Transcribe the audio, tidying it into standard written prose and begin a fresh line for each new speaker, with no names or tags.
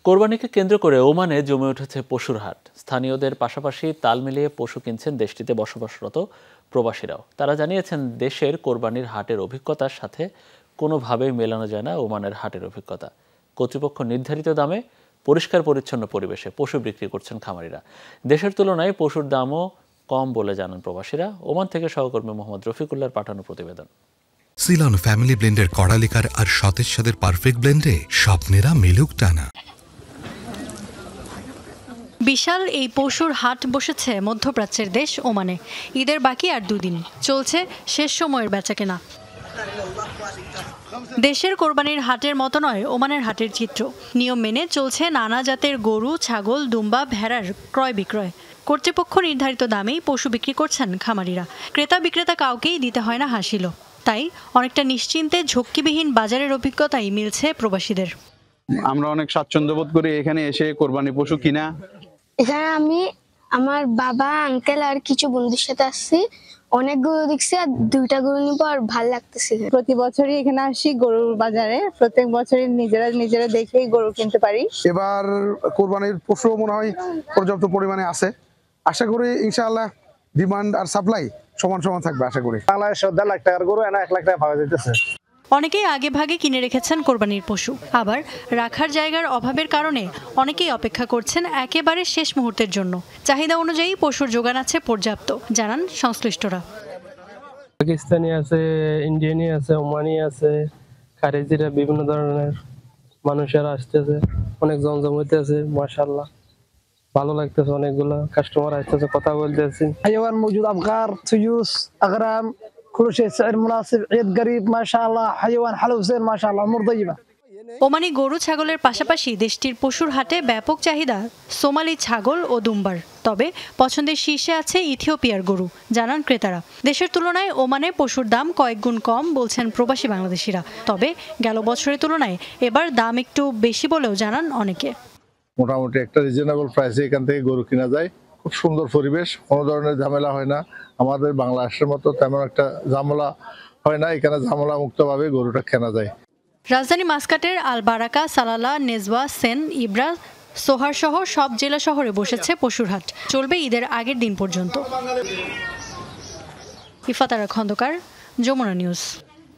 কোরবানিকে কেন্দ্র করে ওমানে জমে উঠেছে পশুর হাট। স্থানীয়দের পাশাপাশি তাল মিলিয়ে পশু কিনছেন দেশটিতে বসবাসরত প্রবাসীরাও। তারা জানিয়েছেন, দেশের কোরবানির হাটের অভিজ্ঞতার সাথে কোনোভাবেই মেলানো যায় না ওমানের হাটের অভিজ্ঞতা। কর্তৃপক্ষ নির্ধারিত দামে পরিষ্কার পরিচ্ছন্ন পরিবেশে পশু বিক্রি করছেন খামারিরা। দেশের তুলনায় পশুর দামও কম বলে জানান প্রবাসীরা। ওমান থেকে সহকর্মী মোহাম্মদ রফিকুল্লাহর পাঠানো প্রতিবেদন।
সিলন ফ্যামিলি ব্লেন্ডের কড়ালিকার আর সতেজ স্বাদের পারফেক্ট ব্লেন্ডে স্বপ্নেরা মিলুক টানা।
বিশাল এই পশুর হাট বসেছে মধ্যপ্রাচ্যের দেশ ওমানে। ঈদের বাকি আর দুদিন, চলছে শেষ সময়ের বেচাকেনা। দেশের কোরবানির হাটের মতো নয় ওমানের হাটের চিত্র। নিয়ম মেনে চলছে নানা জাতের গরু, ছাগল, দুম্বা, ভেড়ার ক্রয় বিক্রয়। কর্তৃপক্ষ নির্ধারিত দামেই পশু বিক্রি করছেন খামারিরা। ক্রেতা বিক্রেতা কাউকেই দিতে হয় না হাসিল। তাই অনেকটা নিশ্চিন্তে ঝক্কিবিহীন বাজারের অভিজ্ঞতাই মিলছে প্রবাসীদের।
আমরা অনেক স্বাচ্ছন্দ্য বোধ করি এখানে এসে কোরবানি পশু কিনা।
এখানে আমি আমার বাবা, আঙ্কেল আর কিছু বন্ধুর সাথে আসছি। অনেক গরু দেখছি আর 2টা গরু নিব আর ভালো লাগতেছে।
প্রতি বছরই এখানে আসি গরুর বাজারে। প্রত্যেক বছরই নিজেরা দেখেই গরু কিনতে পারি।
এবার কোরবানির পশু মনে হয় পর্যাপ্ত পরিমাণে আছে। আশা করি ইনশাআল্লাহ ডিমান্ড আর সাপ্লাই সমান সমান থাকবে। আশা করি
বাংলাদেশে 1.5 লাখ টাকার গরু 1 লাখ টাকা পাওয়া যাইতেছে।
অনেকেই আগে ভাগে কিনে রেখেছেন কোরবানির পশু। আবার রাখার জায়গার অভাবের কারণে অনেকেই অপেক্ষা করছেন একেবারে শেষ মুহূর্তের জন্য। চাহিদা অনুযায়ী পশুর যোগান আছে পর্যাপ্ত, জানান সংশ্লিষ্টরা।
পাকিস্তানি আছে, ইন্ডিয়ানি আছে, ওমানি আছে, খারেজিরা, বিভিন্ন ধরনের মানুষেরা আসতেছে। অনেক জমজম হইতেছে, মাশাআল্লাহ ভালো লাগতেছে। অনেকগুলো কাস্টমার আসতেছে, কথা বলতেছি।
حيوان موجود أبقار، سيوس، أغرام، كل شيء سعر مناسب، عيد قريب ما شاء الله. حيوان حلو زين ما شاء الله، أمور طيبة.
ওমানি গরু ছাগলের পাশাপাশি দেশটির পশুর হাটে ব্যাপক চাহিদা সোমালি ছাগল ও দুম্বার। তবে পছন্দের শীর্ষে আছে ইথিওপিয়ার গরু, জানান ক্রেতারা। দেশের তুলনায় ওমানে পশুর দাম কয়েক গুণ কম বলছেন প্রবাসী বাংলাদেশিরা। তবে গেল বছরের তুলনায় এবার দাম একটু বেশি বলেও জানান অনেকে।
মোটামুটি একটা রিজনেবল প্রাইসে এখান থেকে গরু কিনা যায়। খুব সুন্দর পরিবেশ, কোনো ধরনের ঝামেলা হয় না। আমাদের বাংলাদেশের মতো তেমন একটা ঝামেলা হয় না। এখানে ঝামেলা মুক্তভাবে গরুটা কেনা যায়।
রাজধানী মাসকাটের আল বারাকা, সালালা, নেজওয়া, সেন, ইব্রা, সোহার সহ সব জেলা শহরে বসেছে পশুর হাট। চলবে ঈদের আগের দিন পর্যন্ত। ইফাতারা খন্দকার, যমুনা নিউজ।